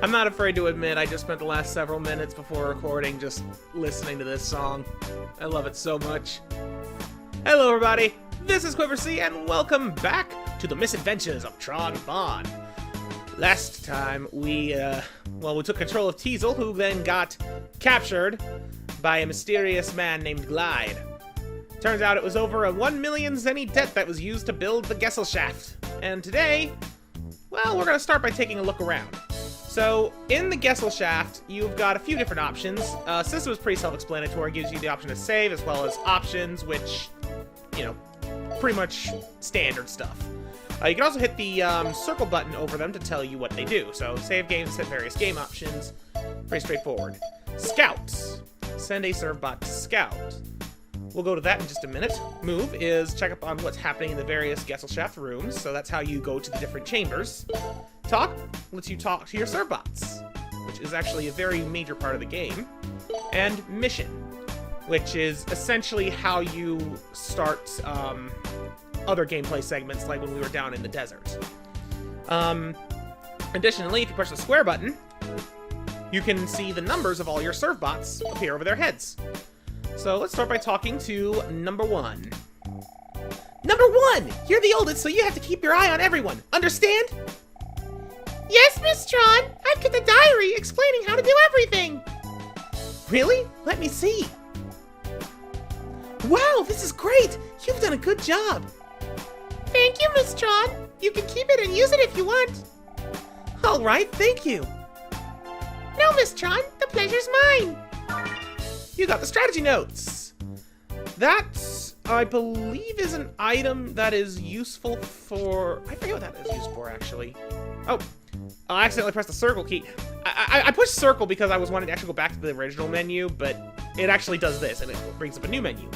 I'm not afraid to admit I just spent the last several minutes before recording just listening to this song. I love it so much. Hello everybody, this is Quiversee and welcome back to the Misadventures of Tron Bonne. Last time we took control of Tiesel, who then got captured by a mysterious man named Glide. Turns out it was over a 1 million Zenny debt that was used to build the Gesellschaft. And today, well, we're gonna start by taking a look around. So, in the Gesellschaft, you've got a few different options. System is pretty self-explanatory, gives you the option to save, as well as options, which, you know, pretty much standard stuff. You can also hit the circle button over them to tell you what they do. So, save games, set various game options. Pretty straightforward. Scouts. Send a Servbot to scout. We'll go to that in just a minute. Move is check up on what's happening in the various Gesellschaft rooms, so that's how you go to the different chambers. Talk lets you talk to your Servbots, which is actually a very major part of the game. And mission, which is essentially how you start other gameplay segments, like when we were down in the desert. Additionally, if you push the square button, you can see the numbers of all your Servbots appear over their heads. So let's start by talking to number 1. Number 1! You're the oldest, so you have to keep your eye on everyone. Understand? Yes, Miss Tron. I've kept a diary explaining how to do everything. Really? Let me see. Wow, this is great. You've done a good job. Thank you, Miss Tron. You can keep it and use it if you want. All right, thank you. No, Miss Tron, the pleasure's mine. You got the strategy notes. That, I believe, is an item that is useful for... I forget what that is used for, actually. Oh, I accidentally pressed the circle key. I pushed circle because I was wanting to actually go back to the original menu, but it actually does this, and it brings up a new menu,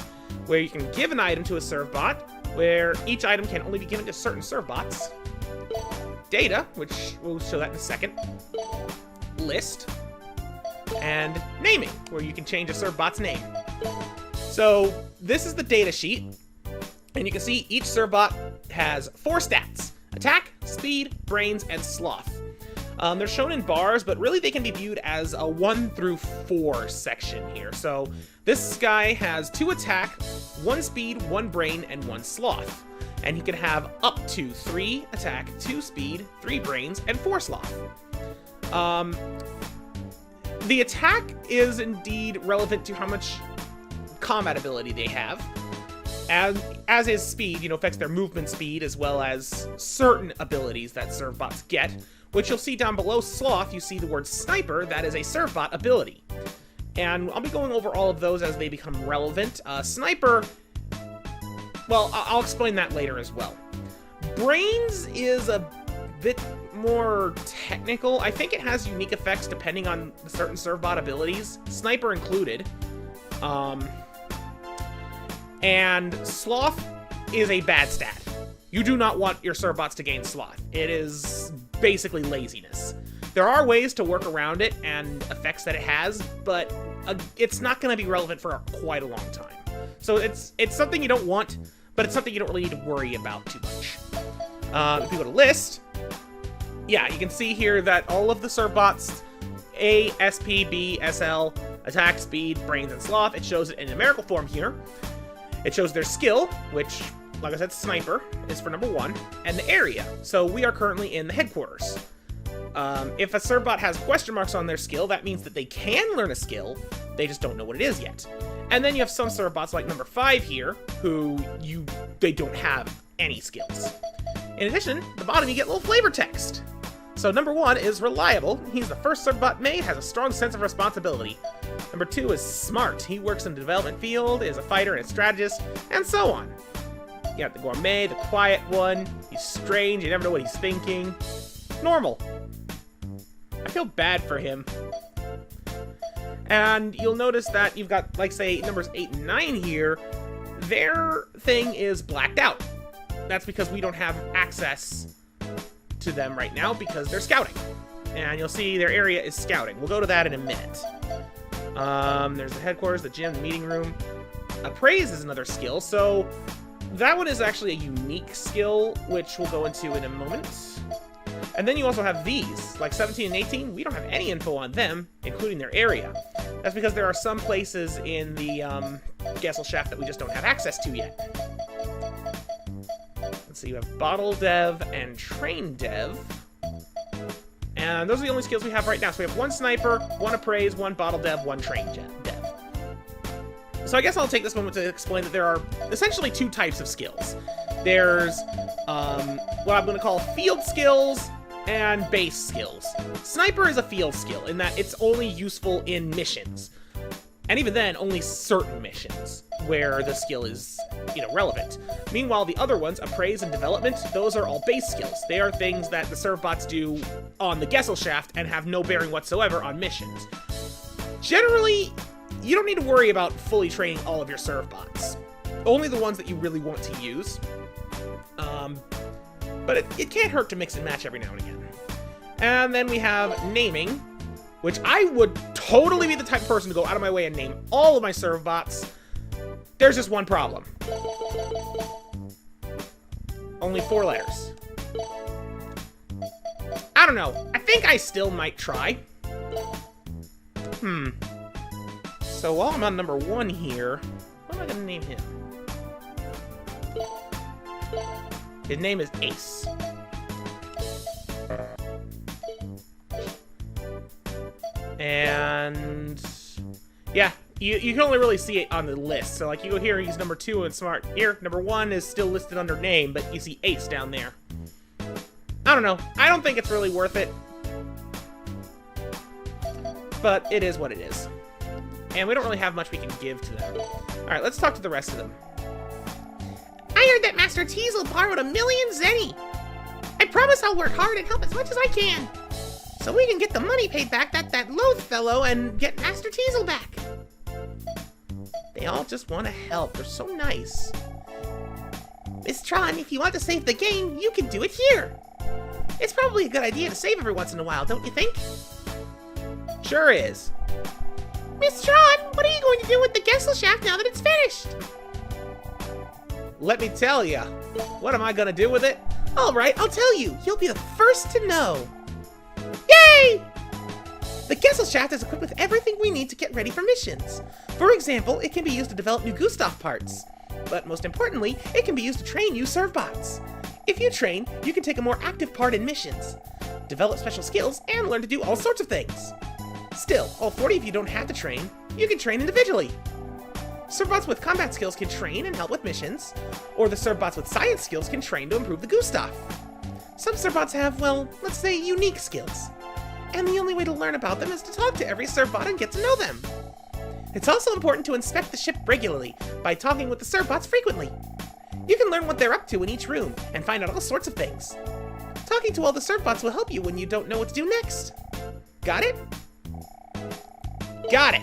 where you can give an item to a Servbot, where each item can only be given to certain Servbots. Data, which we'll show that in a second. List. And naming, where you can change a Servbot's name. So this is the data sheet, and you can see each Servbot has 4 stats: attack, speed, brains, and sloth. They're shown in bars, but really they can be viewed as a 1 through 4 section here. So this guy has 2 attack, 1 speed, 1 brain, and 1 sloth. And he can have up to 3 attack, 2 speed, 3 brains, and 4 sloth. The attack is indeed relevant to how much combat ability they have, as is speed, you know, affects their movement speed, as well as certain abilities that Servbots get, which you'll see down below Sloth. You see the word Sniper. That is a Servbot ability. And I'll be going over all of those as they become relevant. Sniper, well, I'll explain that later as well. Brains is a bit more technical. I think it has unique effects depending on certain Servbot abilities, Sniper included. And Sloth is a bad stat. You do not want your Servbots to gain Sloth. It is basically laziness. There are ways to work around it and effects that it has, but it's not going to be relevant for quite a long time. So it's something you don't want, but it's something you don't really need to worry about too much. If you go to list, yeah, you can see here that all of the Servbots, A, SP, B, SL, attack, speed, brains, and sloth, it shows it in numerical form here. It shows their skill, which, like I said, Sniper is for number 1, and the area. So we are currently in the headquarters. If a Servbot has question marks on their skill, that means that they can learn a skill, they just don't know what it is yet. And then you have some Servbots like number 5 here, who they don't have any skills. In addition, at the bottom you get a little flavor text. So number 1 is reliable. He's the first Servbot made, has a strong sense of responsibility. Number 2 is smart. He works in the development field, is a fighter and a strategist, and so on. You got the gourmet, the quiet one. He's strange, you never know what he's thinking. Normal. I feel bad for him. And you'll notice that you've got, like, say, numbers 8 and 9 here. Their thing is blacked out. That's because we don't have access to them right now because they're scouting. And you'll see their area is scouting. We'll go to that in a minute. There's the headquarters, the gym, the meeting room. Appraise is another skill, so that one is actually a unique skill, which we'll go into in a moment. And then you also have these, like 17 and 18. We don't have any info on them, including their area. That's because there are some places in the Gessel Shaft that we just don't have access to yet. Let's see, you have Bottle Dev and Train Dev. And those are the only skills we have right now. So we have one Sniper, one Appraise, one Bottle Dev, one Train Dev. So I guess I'll take this moment to explain that there are essentially two types of skills. There's what I'm going to call field skills and base skills. Sniper is a field skill in that it's only useful in missions. And even then, only certain missions where the skill is, relevant. Meanwhile, the other ones, Appraise and Development, those are all base skills. They are things that the Servbots do on the Gessel Shaft and have no bearing whatsoever on missions. Generally, you don't need to worry about fully training all of your Servbots. Only the ones that you really want to use. But it can't hurt to mix and match every now and again. And then we have Naming, which I would totally be the type of person to go out of my way and name all of my Servbots. There's just one problem. Only 4 letters. I don't know. I think I still might try. So while I'm on number 1 here, what am I going to name him? His name is Ace. And yeah, you can only really see it on the list. So like you go here, he's number 2 and smart. Here, number 1 is still listed under name, but you see Ace down there. I don't know. I don't think it's really worth it. But it is what it is. And we don't really have much we can give to them. Alright, let's talk to the rest of them. I heard that Master Tiesel borrowed 1,000,000 Zenny. I promise I'll work hard and help as much as I can, so we can get the money paid back that Loath fellow and get Master Tiesel back. They all just want to help. They're so nice. Miss Tron, if you want to save the game, you can do it here. It's probably a good idea to save every once in a while, don't you think? Sure is. Miss Tron, what are you going to do with the Gessel Shaft now that it's finished? Let me tell ya. What am I gonna do with it? Alright, I'll tell you. You'll be the first to know. Yay! The Gessel Shaft is equipped with everything we need to get ready for missions. For example, it can be used to develop new Gustav parts. But most importantly, it can be used to train new Servbots. If you train, you can take a more active part in missions, develop special skills, and learn to do all sorts of things. Still, all 40 of you don't have to train. You can train individually. Servbots with combat skills can train and help with missions, or the Servbots with science skills can train to improve the Gustav. Some Servbots have, well, let's say unique skills, and the only way to learn about them is to talk to every Servbot and get to know them. It's also important to inspect the ship regularly by talking with the Servbots frequently. You can learn what they're up to in each room and find out all sorts of things. Talking to all the Servbots will help you when you don't know what to do next. Got it? Got it!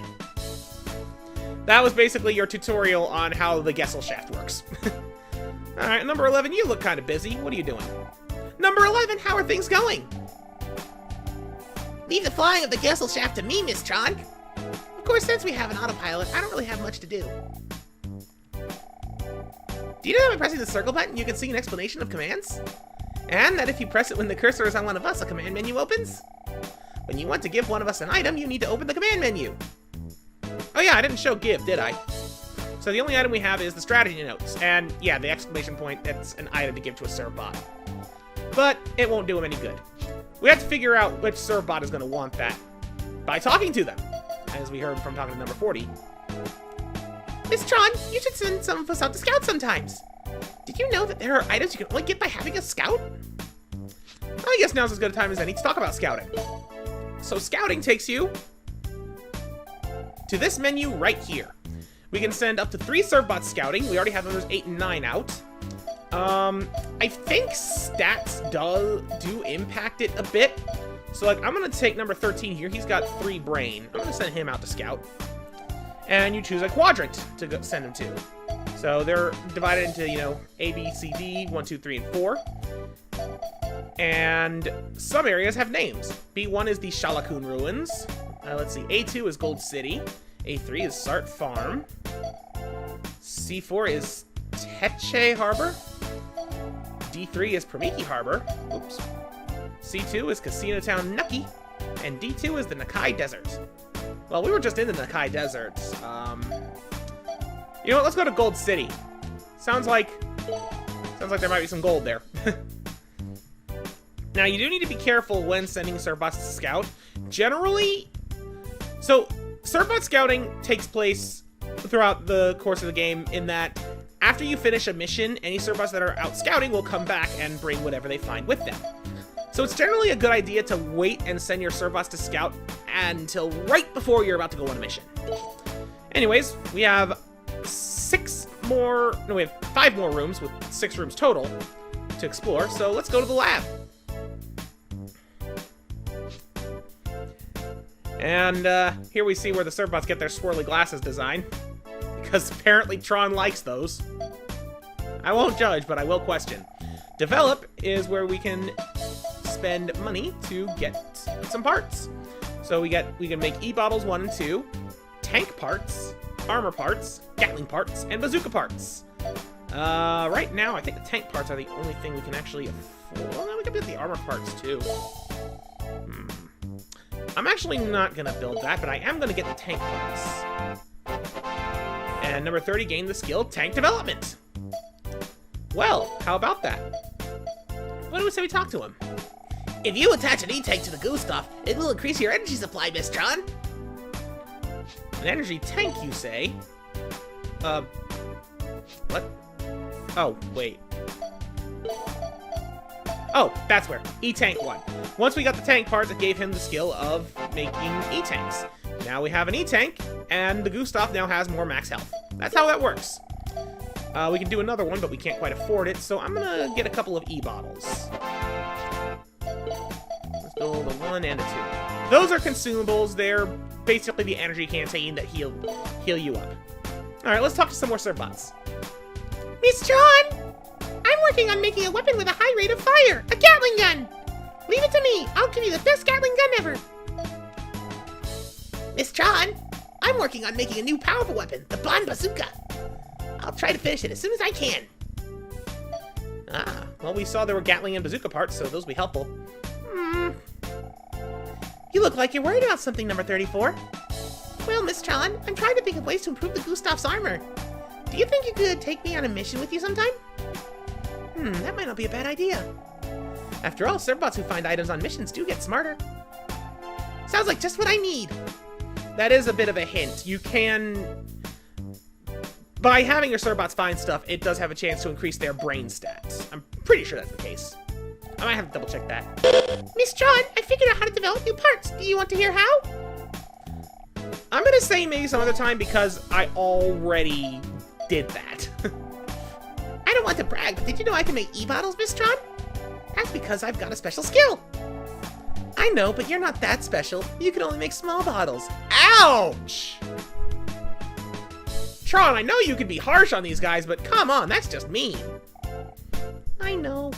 That was basically your tutorial on how the Gessel Shaft works. Alright, number 11, you look kind of busy. What are you doing? Number 11, how are things going? Leave the flying of the Gessel Shaft to me, Miss Tron. Of course, since we have an autopilot, I don't really have much to do. Do you know that by pressing the circle button, you can see an explanation of commands? And that if you press it when the cursor is on one of us, a command menu opens? When you want to give one of us an item, you need to open the command menu. Oh yeah, I didn't show give, did I? So the only item we have is the strategy notes, and yeah, the exclamation point, that's an item to give to a Servbot. But it won't do him any good. We have to figure out which Servbot is going to want that by talking to them, as we heard from talking to number 40. Miss Tron, you should send some of us out to scout sometimes. Did you know that there are items you can only get by having a scout? I guess now's as good a time as any to talk about scouting. So scouting takes you to this menu right here. We can send up to 3 Servbots scouting. We already have numbers 8 and 9 out. I think stats do impact it a bit. So like, I'm gonna take number 13 here. He's got 3 brain. I'm gonna send him out to scout. And you choose a quadrant to go send him to. So they're divided into, A, B, C, D, 1, 2, 3, and 4. And some areas have names. B1 is the Shalakun Ruins. Let's see, A2 is Gold City. A3 is Sart Farm. C4 is Teche Harbor. D3 is Pramiki Harbor. Oops. C2 is Casino Town Nucky, and D2 is the Nakai Desert. Well, we were just in the Nakai Desert. You know what? Let's go to Gold City. Sounds like there might be some gold there. Now, you do need to be careful when sending Servbots to scout. Generally, so Servbot scouting takes place throughout the course of the game in that after you finish a mission, any Servbots that are out scouting will come back and bring whatever they find with them. So it's generally a good idea to wait and send your Servbots to scout until right before you're about to go on a mission. Anyways, we have 5 more rooms with 6 rooms total to explore, so let's go to the lab. And here we see where the Servbots get their swirly glasses design, because apparently Tron likes those. I won't judge, but I will question. Develop is where we can spend money to get some parts. So we can make E-Bottles 1 and 2, tank parts, armor parts, Gatling parts, and bazooka parts. Right now, I think the tank parts are the only thing we can actually afford. Well, no, we can build the armor parts too. I'm actually not gonna build that, but I am gonna get the tank parts. And number 30 gained the skill Tank Development. Well, how about that? What do we say we talk to him? If you attach an E-tank to the Gustav, it will increase your energy supply, Miss Tron. An energy tank, you say? What? Oh, wait. Oh, that's where. E-tank 1. Once we got the tank parts, it gave him the skill of making E-tanks. Now we have an E-tank, and the Gustav now has more max health. That's how that works. We can do another one, but we can't quite afford it, so I'm gonna get a couple of E-bottles. Let's build a 1 and a 2. Those are consumables. They're basically the energy canteen that heal you up. Alright, let's talk to some more Servbots. Miss Tron! I'm working on making a weapon with a high rate of fire! A Gatling gun! Leave it to me! I'll give you the best Gatling gun ever! Miss Tron, I'm working on making a new powerful weapon, the Bonne Bazooka. I'll try to finish it as soon as I can. Ah, well, we saw there were Gatling and Bazooka parts, so those will be helpful. You look like you're worried about something, number 34. Well, Miss Tron, I'm trying to think of ways to improve the Gustav's armor. Do you think you could take me on a mission with you sometime? That might not be a bad idea. After all, Servbots who find items on missions do get smarter. Sounds like just what I need. That is a bit of a hint. You can... By having your Servbots find stuff, it does have a chance to increase their brain stats. I'm pretty sure that's the case. I might have to double check that. Miss Tron, I figured out how to develop new parts. Do you want to hear how? I'm gonna say maybe some other time because I already did that. I don't want to brag, but did you know I can make E-bottles, Miss Tron? That's because I've got a special skill. I know, but you're not that special. You can only make small bottles. Ouch! Tron, I know you can be harsh on these guys, but come on, that's just mean. I know.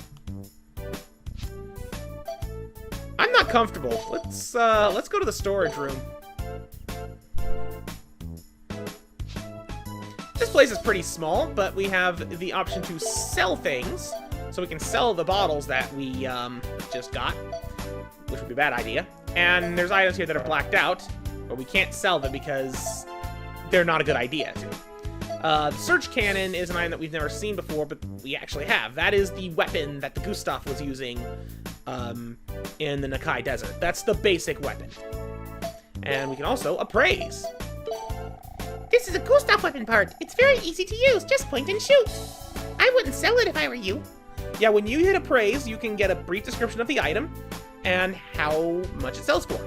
I'm not comfortable. Let's go to the storage room. This place is pretty small, but we have the option to sell things. So we can sell the bottles that we just got, which would be a bad idea. And there's items here that are blacked out, but we can't sell them because they're not a good idea. The Surge Cannon is an item that we've never seen before, but we actually have. That is the weapon that the Gustav was using in the Nakai Desert. That's the basic weapon. And we can also appraise. This is a Gustav weapon part. It's very easy to use. Just point and shoot. I wouldn't sell it if I were you. Yeah, when you hit appraise, you can get a brief description of the item and how much it sells for.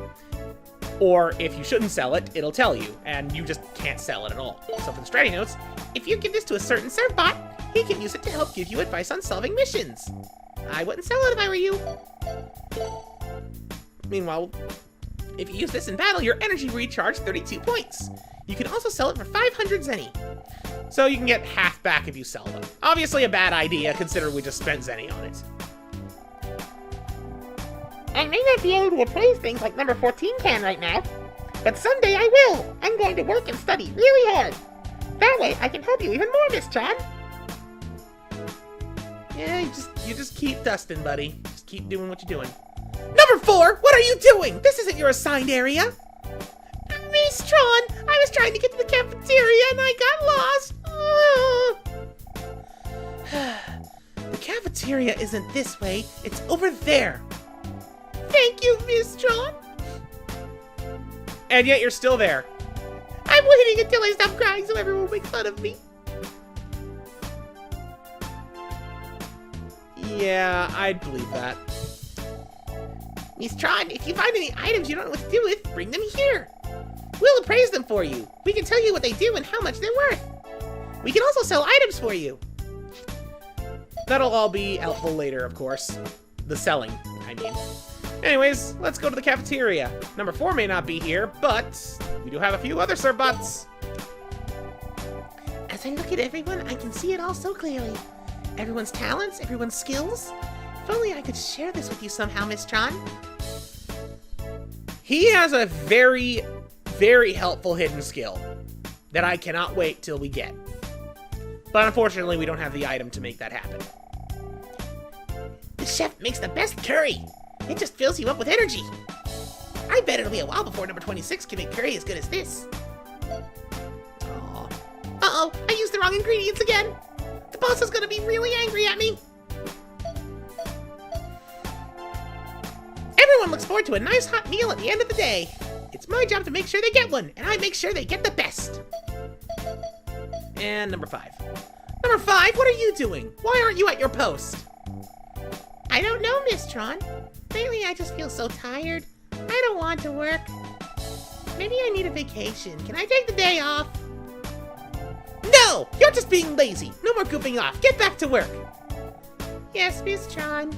Or if you shouldn't sell it, it'll tell you, and you just can't sell it at all. So for the strategy notes, if you give this to a certain Servbot, he can use it to help give you advice on solving missions. I wouldn't sell it if I were you. Meanwhile, if you use this in battle, your energy recharge 32 points. You can also sell it for 500 Zenny. So you can get half back if you sell them. Obviously a bad idea, considering we just spent Zenny on it. I may not be able to appraise things like number 14 can right now, but someday I will. I'm going to work and study really hard. That way I can help you even more, Miss Tron. Yeah, you just keep dusting, buddy. Just keep doing what you're doing. Number 4, what are you doing? This isn't your assigned area. Miss Tron, I was trying to get to the cafeteria and I got lost. The cafeteria isn't this way, it's over there. Thank you, Miss Tron. And yet you're still there. I'm waiting until I stop crying so everyone will make fun of me. Yeah, I'd believe that. Miss Tron, if you find any items you don't know what to do with, bring them here. We'll appraise them for you. We can tell you what they do and how much they're worth. We can also sell items for you. That'll all be helpful later, of course. The selling, I mean. Anyways, let's go to the cafeteria. Number 4 may not be here, but we do have a few other Servbots. As I look at everyone, I can see it all so clearly. Everyone's talents, everyone's skills. If only I could share this with you somehow, Miss Tron. He has a very, very helpful hidden skill that I cannot wait till we get. But unfortunately, we don't have the item to make that happen. The chef makes the best curry. It just fills you up with energy. I bet it'll be a while before number 26 can make curry as good as this. Aw. Uh-oh, I used the wrong ingredients again. The boss is gonna be really angry at me. Everyone looks forward to a nice hot meal at the end of the day. It's my job to make sure they get one, and I make sure they get the best. And number 5. Number 5, what are you doing? Why aren't you at your post? I don't know, Miss Tron. Lately, I just feel so tired. I don't want to work. Maybe I need a vacation. Can I take the day off? No! You're just being lazy. No more goofing off. Get back to work. Yes, Miss Tron.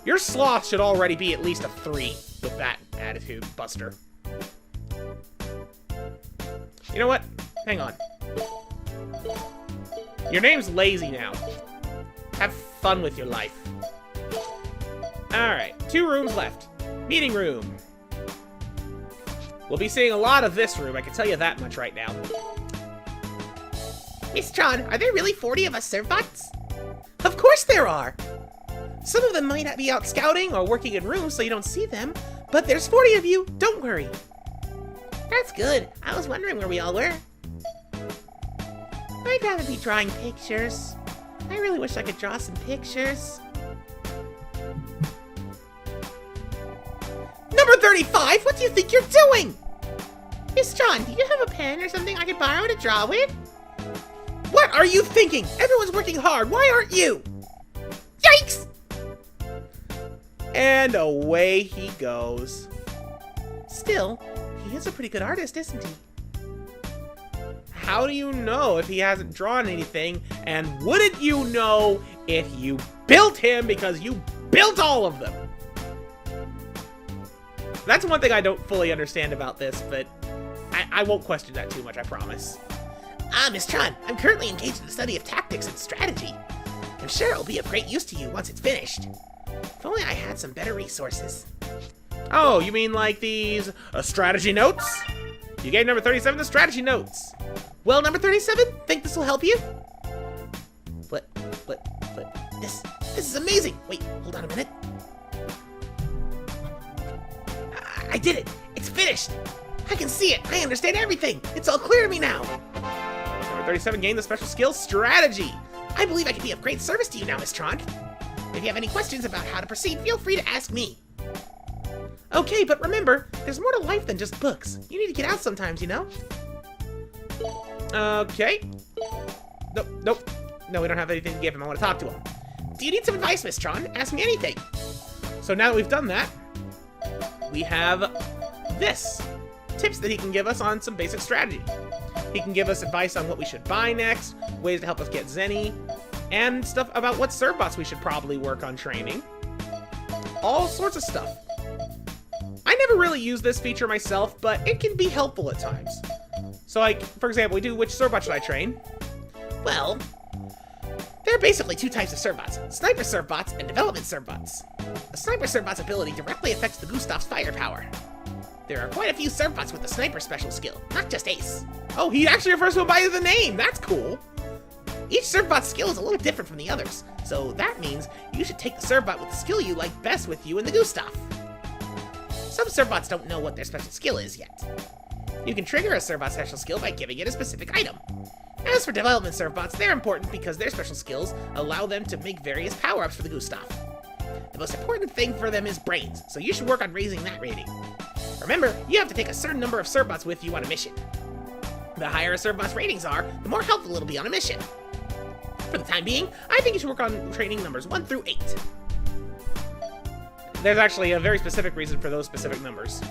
Your sloth should already be at least a 3 with that attitude, Buster. You know what? Hang on. Your name's Lazy now. Have fun with your life. Alright, 2 rooms left. Meeting room. We'll be seeing a lot of this room, I can tell you that much right now. Miss Tron, are there really 40 of us Servbots? Of course there are! Some of them might not be out scouting or working in rooms so you don't see them, but there's 40 of you, don't worry. That's good. I was wondering where we all were. I'd rather be drawing pictures. I really wish I could draw some pictures. Number 35, what do you think you're doing? Miss Tron, do you have a pen or something I could borrow to draw with? What are you thinking? Everyone's working hard, why aren't you? Yikes! And away he goes. Still, he is a pretty good artist, isn't he? How do you know if he hasn't drawn anything? And wouldn't you know if you built him because you built all of them? That's one thing I don't fully understand about this, but I won't question that too much, I promise. Miss Tron, I'm currently engaged in the study of tactics and strategy. I'm sure it'll be of great use to you once it's finished. If only I had some better resources. Oh, you mean like these strategy notes? You gave number 37 the strategy notes. Well, number 37, think this will help you? But, this is amazing. Wait, hold on a minute. I did it. It's finished. I can see it. I understand everything. It's all clear to me now. Number 37 gained the special skill strategy. I believe I can be of great service to you now, Miss Tron. If you have any questions about how to proceed, feel free to ask me. Okay, but remember, there's more to life than just books. You need to get out sometimes, you know? Okay. Nope. No, we don't have anything to give him. I want to talk to him. Do you need some advice, Miss Tron? Ask me anything. So now that we've done that, we have this. Tips that he can give us on some basic strategy. He can give us advice on what we should buy next, ways to help us get Zenny, and stuff about what Servbots we should probably work on training. All sorts of stuff. I never really use this feature myself, but it can be helpful at times. So like, for example, we do which Servbot should I train? Well, there are basically 2 types of Servbots, Sniper Servbots and Development Servbots. The Sniper Servbot's ability directly affects the Gustav's firepower. There are quite a few Servbots with the Sniper special skill, not just Ace. Oh, he actually refers to him by the name! That's cool! Each Servbot's skill is a little different from the others, so that means you should take the Servbot with the skill you like best with you in the Gustav. Some Servbots don't know what their special skill is yet. You can trigger a Servbot special skill by giving it a specific item. As for development Servbots, they're important because their special skills allow them to make various power-ups for the Gustav. The most important thing for them is brains, so you should work on raising that rating. Remember, you have to take a certain number of Servbots with you on a mission. The higher a Servbot's ratings are, the more helpful it'll be on a mission. For the time being, I think you should work on training numbers 1 through 8. There's actually a very specific reason for those specific numbers.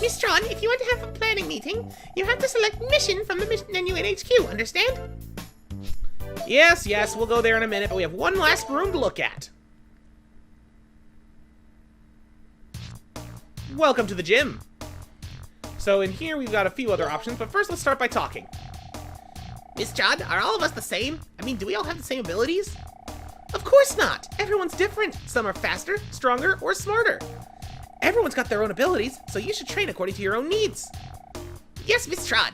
Miss Tron, if you want to have a planning meeting, you have to select mission from the mission menu in HQ, understand? Yes, we'll go there in a minute, but we have one last room to look at. Welcome to the gym. So in here we've got a few other options, but first let's start by talking. Miss Tron, are all of us the same? I mean, do we all have the same abilities? Of course not! Everyone's different. Some are faster, stronger, or smarter. Everyone's got their own abilities, so you should train according to your own needs. Yes, Miss Tron.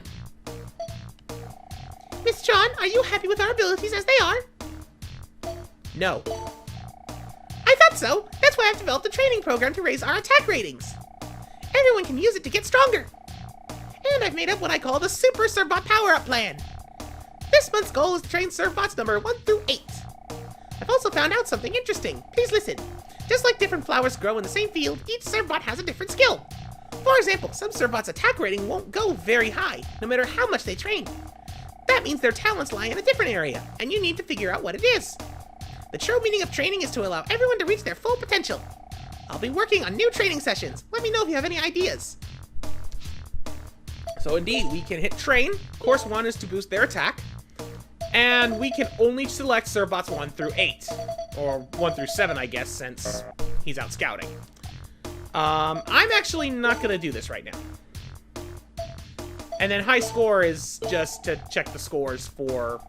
Miss Tron, are you happy with our abilities as they are? No. I thought so. That's why I've developed a training program to raise our attack ratings. Everyone can use it to get stronger. And I've made up what I call the Super Servbot Power-Up Plan. This month's goal is to train Servbots number 1 through 8. I've also found out something interesting. Please listen. Just like different flowers grow in the same field, each Servbot has a different skill. For example, some Servbots' attack rating won't go very high, no matter how much they train. That means their talents lie in a different area, and you need to figure out what it is. The true meaning of training is to allow everyone to reach their full potential. I'll be working on new training sessions. Let me know if you have any ideas. So indeed, we can hit train. Course 1 is to boost their attack. And we can only select Servbots 1 through 8. Or 1 through 7, I guess, since he's out scouting. I'm actually not going to do this right now. And then high score is just to check the scores for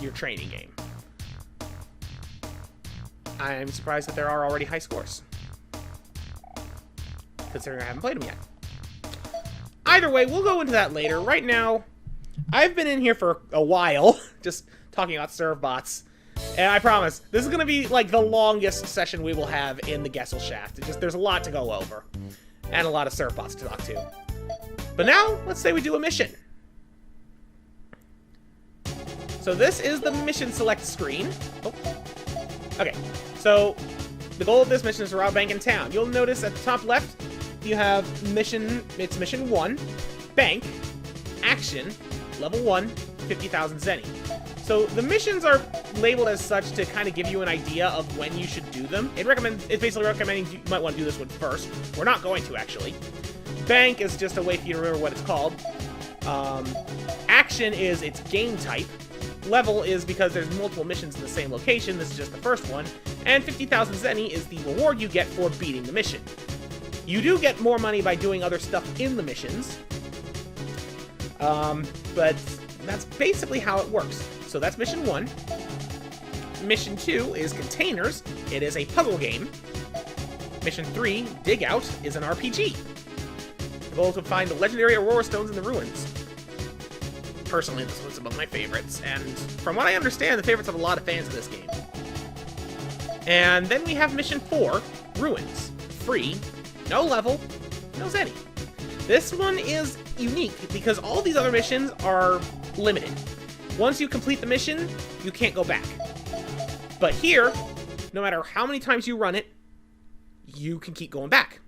your training game. I'm surprised that there are already high scores, considering I haven't played them yet. Either way, we'll go into that later. Right now, I've been in here for a while, just talking about Servbots. And I promise, this is going to be like the longest session we will have in the Gesellschaft. There's a lot to go over, and a lot of Servbots to talk to. But now, let's say we do a mission. So this is the mission select screen. Oh. Okay, so the goal of this mission is to rob a bank in town. You'll notice at the top left, you have mission, it's mission 1, bank, action, level 1, 50,000 Zenny. So the missions are labeled as such to kind of give you an idea of when you should do them. It's basically recommending you might want to do this one first. We're not going to, actually. Bank is just a way for you to remember what it's called. Action is its game type. Level is because there's multiple missions in the same location. This is just the first one. And 50,000 Zenny is the reward you get for beating the mission. You do get more money by doing other stuff in the missions. But that's basically how it works. So that's mission 1. Mission 2 is Containers. It is a puzzle game. Mission 3, Dig Out, is an RPG. The goal is to find the legendary Aurora Stones in the ruins. Personally, this one's among my favorites, and from what I understand, the favorites have a lot of fans of this game. And then we have Mission 4, Ruins. Free, no level, no Zenny. This one is unique because all these other missions are limited. Once you complete the mission, you can't go back. But here, no matter how many times you run it, you can keep going back.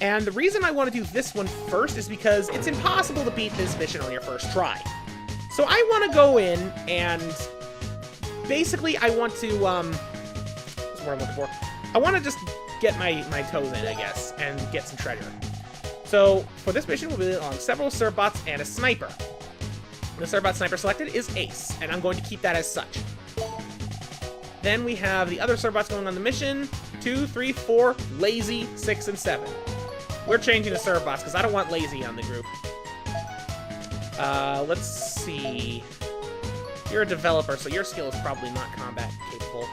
And the reason I want to do this one first is because it's impossible to beat this mission on your first try. So I want to go in and basically I want to, what's the word I'm looking for? I want to just get my toes in, I guess, and get some treasure. So for this mission, we'll be on several Servbots and a sniper. The Servbot sniper selected is Ace, and I'm going to keep that as such. Then we have the other Servbots going on the mission, 2, 3, 4, Lazy, 6, and 7. We're changing the Servbots because I don't want Lazy on the group. Let's see. You're a developer, so your skill is probably not combat capable.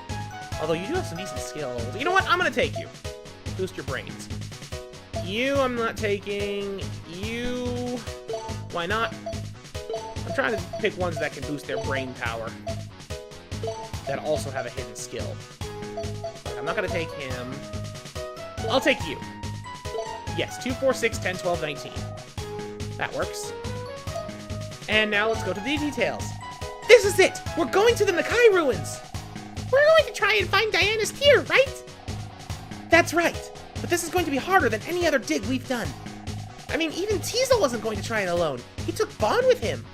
Although you do have some decent skills. You know what? I'm going to take you. Boost your brains. You, I'm not taking. You. Why not? I'm trying to pick ones that can boost their brain power. That also have a hidden skill. I'm not gonna take him. I'll take you. Yes, 2, 4, 6, 10, 12, 19. That works. And now let's go to the details. This is it! We're going to the Nakai ruins! We're going to try and find Diana's tear, right? That's right. But this is going to be harder than any other dig we've done. I mean, even Tiesel wasn't going to try it alone. He took Bonne with him.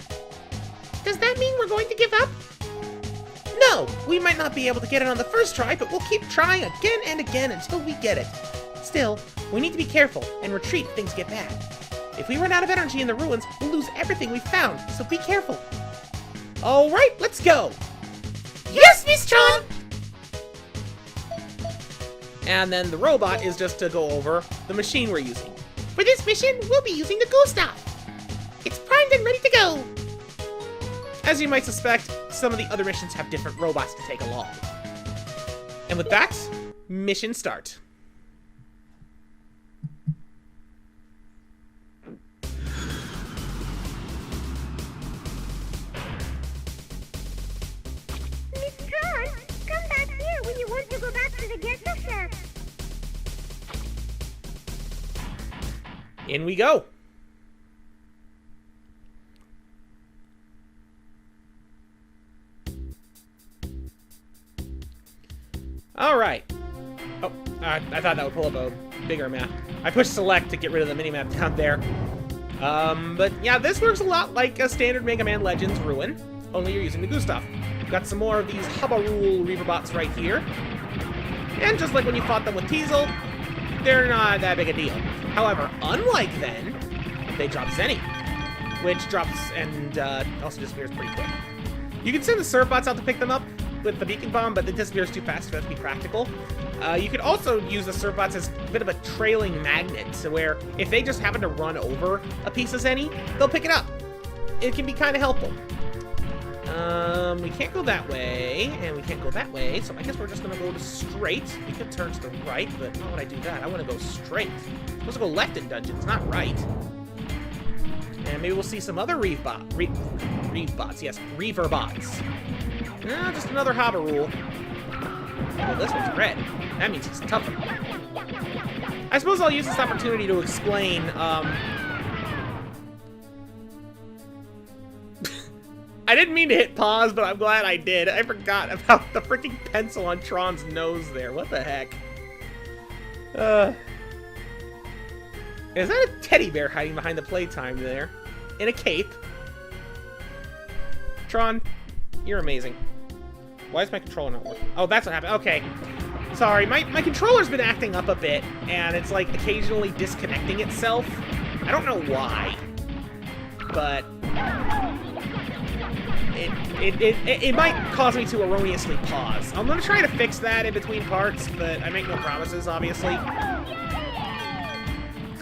Does that mean we're going to give up? No! We might not be able to get it on the first try, but we'll keep trying again and again until we get it. Still, we need to be careful and retreat if things get bad. If we run out of energy in the ruins, we'll lose everything we've found, so be careful. Alright, let's go! Yes, Miss Tron! And then the robot is just to go over the machine we're using. For this mission, we'll be using the Gustav. It's primed and ready to go. As you might suspect, some of the other missions have different robots to take along. And with that, mission start. Miss Tron, come back here when you want to go back to the ghetto shack. In we go. All right. Oh, I thought that would pull up a bigger map. I pushed select to get rid of the minimap down there. But yeah, this works a lot like a standard Mega Man Legends ruin, only you're using the Gustav. We've got some more of these Hubba-Rule Reaverbots right here. And just like when you fought them with Tiesel, they're not that big a deal. However, unlike then, they drop Zenny, which drops and also disappears pretty quick. You can send the Servbots out to pick them up with the beacon bomb, but it disappears too fast for that to be practical. You could also use the Servbots as a bit of a trailing magnet, so where if they just happen to run over a piece of Zenny, they'll pick it up. It can be kind of helpful. We can't go that way, and we can't go that way, so I guess we're just going to go to straight. We could turn to the right, but why would I do that? I want to go straight. I'm supposed to go left in dungeons, not right. And maybe we'll see some other Reaverbots. Yes, Reaverbots. No, just another Hubba-Rule. Oh, this one's red. That means it's tougher. I suppose I'll use this opportunity to explain, I didn't mean to hit pause, but I'm glad I did. I forgot about the freaking pencil on Tron's nose there. What the heck? Is that a teddy bear hiding behind the playtime there? In a cape? Tron, you're amazing. Why is my controller not working? Oh, that's what happened. Okay. Sorry, my controller's been acting up a bit, and it's like occasionally disconnecting itself. I don't know why, but it might cause me to erroneously pause. I'm gonna try to fix that in between parts, but I make no promises, obviously.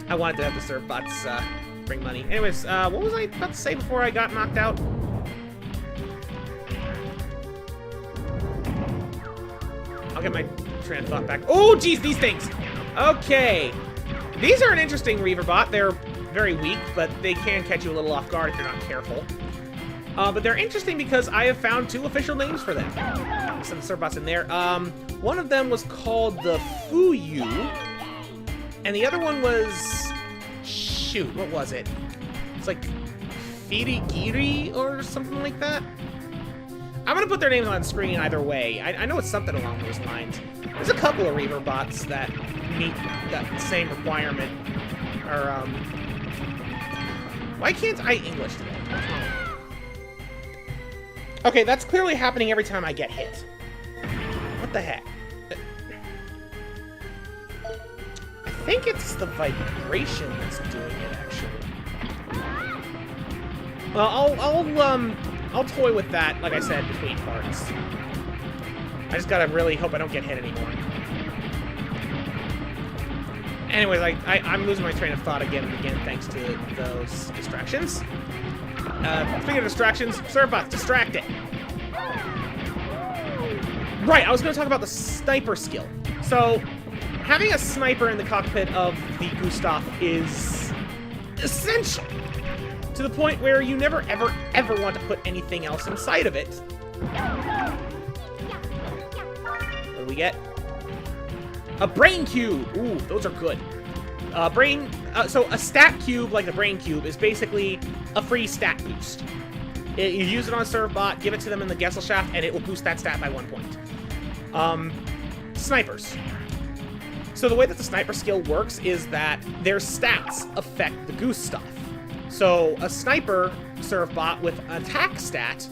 I wanted to have the Servbots bring money. Anyways, what was I about to say before I got knocked out? I'll get my train of thought back. Oh, geez, these things! Okay. These are an interesting Reaverbot. They're very weak, but they can catch you a little off guard if you're not careful. But they're interesting because I have found 2 official names for them. Some Servbots in there. One of them was called the Fuyu, and the other one was... shoot, what was it? It's like Firigiri or something like that? I'm gonna put their names on screen either way. I know it's something along those lines. There's a couple of Reaverbots that meet that same requirement. Or, why can't I English today? What's wrong? Okay, that's clearly happening every time I get hit. What the heck? I think it's the vibration that's doing it, actually. Well, I'll toy with that, like I said, between parts. I just gotta really hope I don't get hit anymore. Anyways, I'm losing my train of thought again and again thanks to those distractions. Speaking of distractions, Servbots, distract it. Right, I was going to talk about the sniper skill. So, having a sniper in the cockpit of the Gustav is essential. to the point where you never, ever, ever want to put anything else inside of it. What do we get? A brain cube! Ooh, those are good. So a stat cube, like the brain cube, is basically a free stat boost. You use it on a Servbot, give it to them in the Gesellschaft, and it will boost that stat by 1 point. Snipers. So the way that the sniper skill works is that their stats affect the Gustav. So a sniper Servbot with attack stat,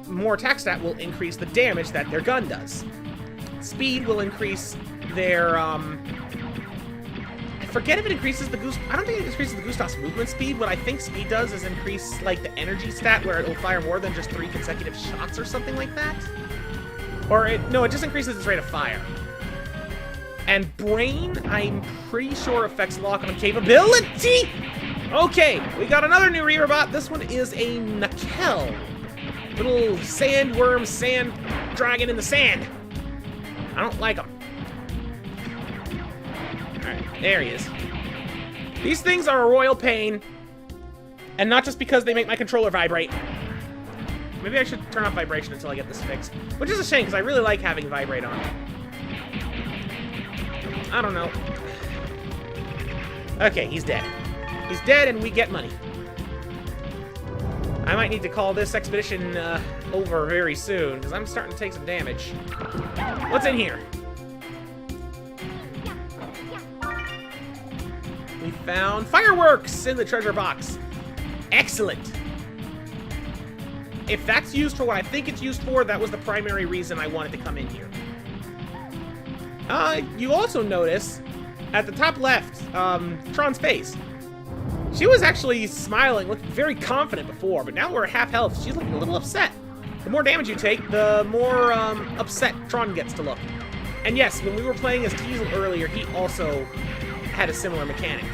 more attack stat will increase the damage that their gun does. Speed will increase their, I forget if it increases the I don't think it increases the Gustav's movement speed. What I think speed does is increase, like, the energy stat, where it'll fire more than just 3 consecutive shots or something like that. Or, no, it just increases its rate of fire. And Brain, I'm pretty sure affects lock-on capability! Okay, we got another new Reaverbot. This one is a Nakel. Little sandworm, sand dragon in the sand. I don't like him. Alright, there he is. These things are a royal pain. And not just because they make my controller vibrate. Maybe I should turn off vibration until I get this fixed. Which is a shame, because I really like having vibrate on. I don't know. Okay, he's dead. He's dead and we get money. I might need to call this expedition over very soon, because I'm starting to take some damage. What's in here? We found fireworks in the treasure box. Excellent. If that's used for what I think it's used for, that was the primary reason I wanted to come in here. You also notice, at the top left, Tron's face. She was actually smiling, looking very confident before, but now we're at half health. She's looking a little upset. The more damage you take, the more upset Tron gets to look. And yes, when we were playing as Tiesel earlier, he also had a similar mechanic.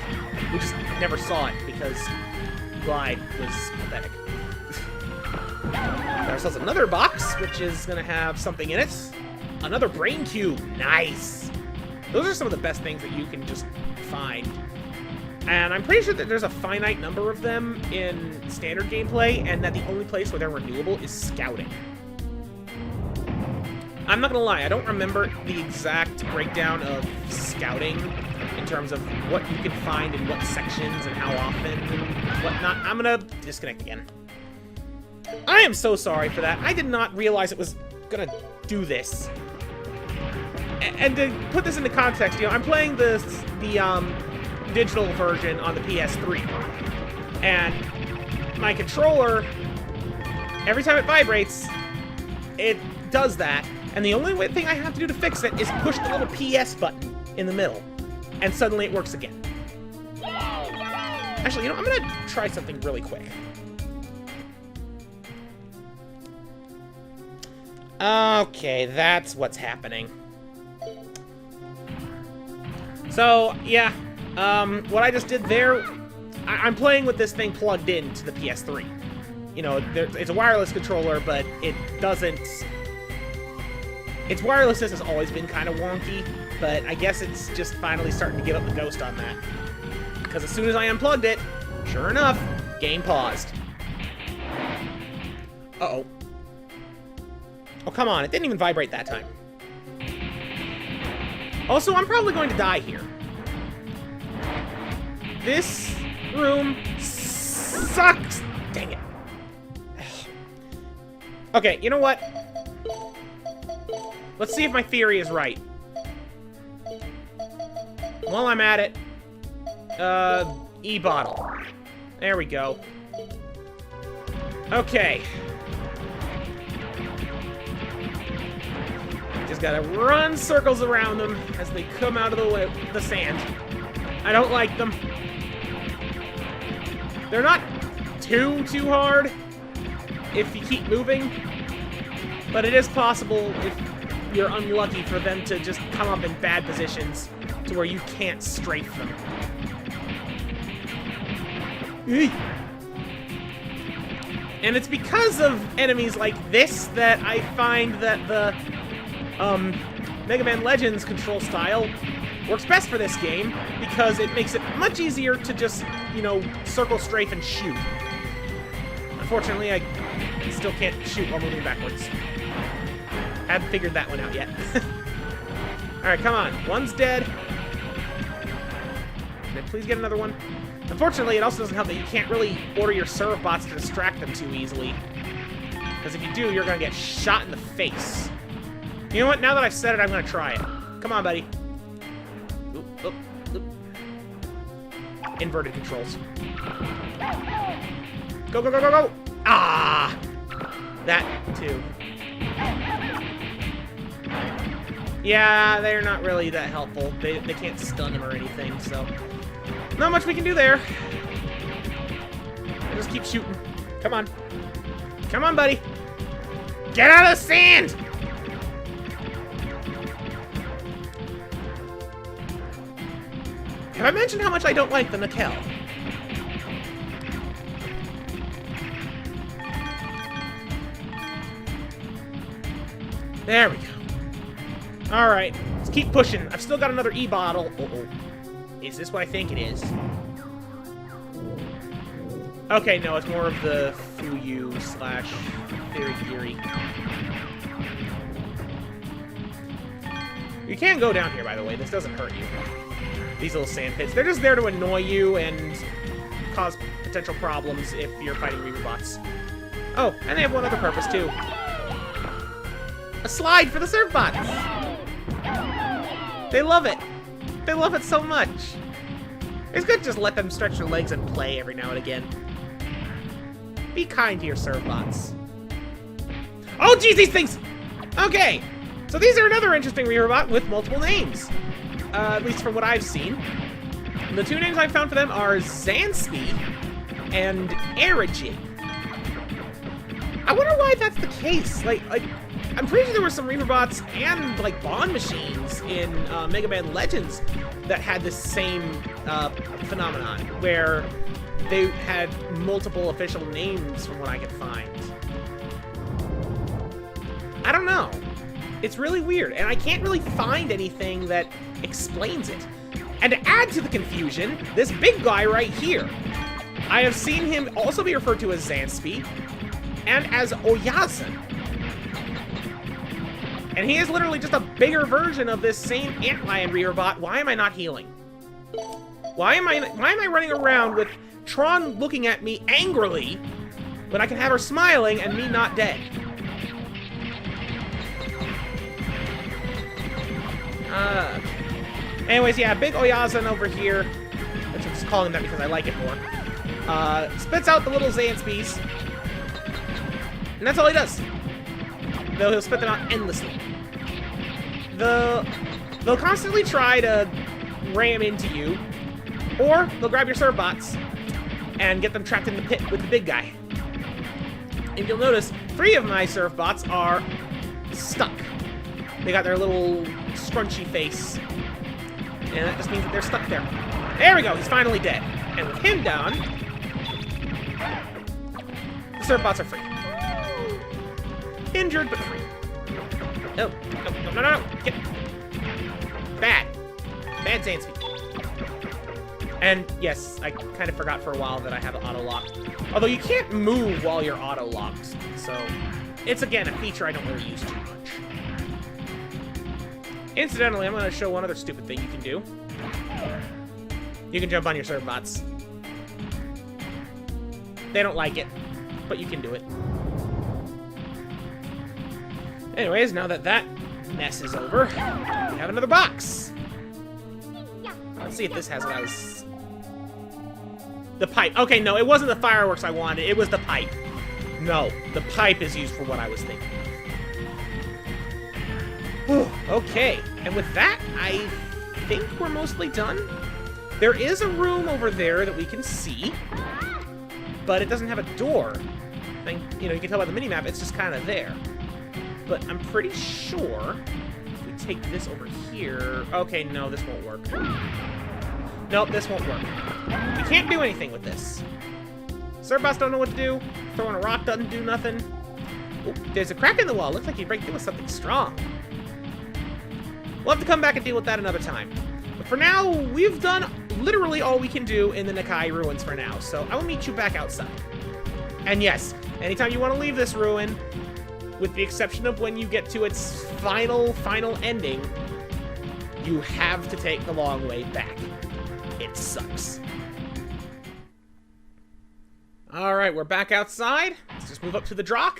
We just never saw it because Glide was pathetic. Got ourselves another box, which is going to have something in it. Another brain cube. Nice. Those are some of the best things that you can just find. And I'm pretty sure that there's a finite number of them in standard gameplay, and that the only place where they're renewable is scouting. I'm not gonna lie, I don't remember the exact breakdown of scouting in terms of what you can find in what sections and how often and whatnot. I'm gonna disconnect again. I am so sorry for that. I did not realize it was gonna do this. And to put this into context, you know, I'm playing the digital version on the PS3, and my controller, every time it vibrates, it does that, and the only thing I have to do to fix it is push the little PS button in the middle, and suddenly it works again. Actually, you know, I'm gonna try something really quick. Okay, that's what's happening. So, yeah, what I just did there, I'm playing with this thing plugged into the PS3. You know, it's a wireless controller, but it doesn't... Its wirelessness has always been kind of wonky, but I guess it's just finally starting to give up the ghost on that. Because as soon as I unplugged it, sure enough, game paused. Uh-oh. Oh, come on, it didn't even vibrate that time. Also, I'm probably going to die here. This room sucks. Dang it. Okay, you know what? Let's see if my theory is right. While I'm at it, E-bottle. There we go. Okay. Just gotta run circles around them as they come out of the sand. I don't like them. They're not too hard if you keep moving, but it is possible if you're unlucky for them to just come up in bad positions to where you can't strafe them. And it's because of enemies like this that I find that the Mega Man Legends control style works best for this game, because it makes it much easier to just you know, circle, strafe, and shoot. Unfortunately, I still can't shoot while moving backwards. Haven't figured that one out yet. Alright, come on. One's dead. Can I please get another one? Unfortunately, it also doesn't help that you can't really order your Servbots to distract them too easily. Because if you do, you're going to get shot in the face. You know what? Now that I've said it, I'm going to try it. Come on, buddy. Oop, oop, oop. Inverted controls. Go, go, go, go, go! Ah! That, too. Yeah, they're not really that helpful. They can't stun him or anything, so... Not much we can do there. I'll just keep shooting. Come on. Come on, buddy. Get out of the sand! Have I mentioned how much I don't like the Nickel? There we go. Alright, let's keep pushing. I've still got another E-bottle. Uh-oh. Is this what I think it is? Okay, no, it's more of the Fuyu slash Firigiri. You can go down here, by the way. This doesn't hurt you. These little sand pits. They're just there to annoy you and cause potential problems if you're fighting Reaverbots. Oh, and they have one other purpose, too. A slide for the Servbots! They love it. They love it so much. It's good to just let them stretch their legs and play every now and again. Be kind to your Servbots. Oh, geez, these things! Okay, so these are another interesting Reaverbot with multiple names. At least from what I've seen. And the two names I've found for them are Zanspi and Erigin. I wonder why that's the case. Like, I'm pretty sure there were some Reaverbots and, like, Bonne machines in Mega Man Legends that had this same phenomenon, where they had multiple official names from what I could find. I don't know. It's really weird, and I can't really find anything that explains it. And to add to the confusion, this big guy right here. I have seen him also be referred to as Zanspi and as Oyazan. And he is literally just a bigger version of this same Antlion Reaverbot. Why am I not healing? Why am I running around with Tron looking at me angrily when I can have her smiling and me not dead? Anyways, yeah, big Oyazan over here, which I'm just calling that because I like it more, spits out the little Zanspis, and that's all he does. Though he'll spit them out endlessly. They'll constantly try to ram into you, or they'll grab your Servbots and get them trapped in the pit with the big guy. And you'll notice 3 of my Servbots are stuck. They got their little scrunchy face, and that just means that they're stuck there. There we go, he's finally dead. And with him down, the Servbots are free. Injured, but free. No, no, no, no, no, get... Bad. Bad Zanspi. And yes, I kind of forgot for a while that I have auto-lock. Although you can't move while you're auto-locked, so it's, again, a feature I don't really use too much. Incidentally, I'm going to show one other stupid thing you can do. You can jump on your Servbots. They don't like it, but you can do it. Anyways, now that that mess is over, we have another box. Let's see if this has what I was... The pipe. Okay, no, it wasn't the fireworks I wanted. It was the pipe. No, the pipe is used for what I was thinking. Okay, and with that, I think we're mostly done. There is a room over there that we can see, but it doesn't have a door. I think, you know, you can tell by the minimap, it's just kind of there. But I'm pretty sure if we take this over here... Okay, no, this won't work. Nope, this won't work. We can't do anything with this. Servbots don't know what to do. Throwing a rock doesn't do nothing. Ooh, there's a crack in the wall. Looks like you break through with something strong. We'll have to come back and deal with that another time. for now, we've done literally all we can do in the Nakai ruins for now, so I will meet you back outside. And yes, anytime you want to leave this ruin, with the exception of when you get to its final ending, you have to take the long way back. It sucks. Alright, we're back outside. Let's just move up to the Drock.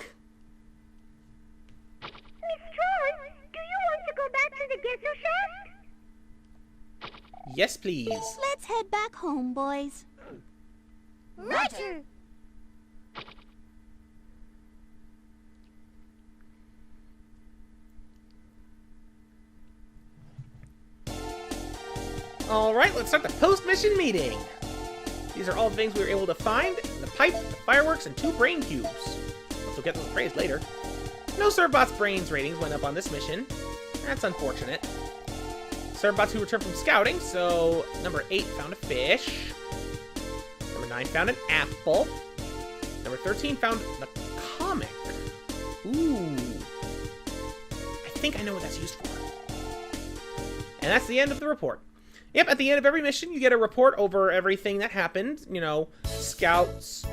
Miss Tron, do you want to go back to the ghetto shaft? Yes, please. Let's head back home, boys. Roger. Alright, let's start the post-mission meeting. These are all the things we were able to find. The pipe, the fireworks, and 2 brain cubes. We'll get those praised later. No Servbots' brains ratings went up on this mission. That's unfortunate. Servbots who returned from scouting, so number 8 found a fish. Number 9 found an apple. Number 13 found the comic. Ooh. I think I know what that's used for. And that's the end of the report. Yep, at the end of every mission, you get a report over everything that happened. You know, scouts,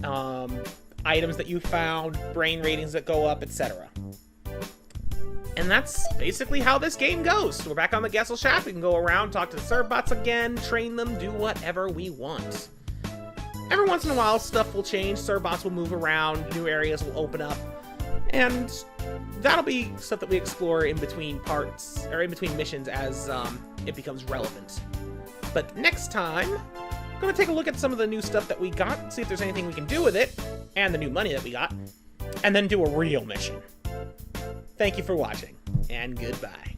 items that you found, brain ratings that go up, etc. And that's basically how this game goes. So we're back on the Gessel Shaft. We can go around, talk to the Servbots again, train them, do whatever we want. Every once in a while, stuff will change. Servbots will move around, new areas will open up, and that'll be stuff that we explore in between parts, or in between missions as it becomes relevant. But next time, I'm going to take a look at some of the new stuff that we got, see if there's anything we can do with it, and the new money that we got, and then do a real mission. Thank you for watching, and goodbye.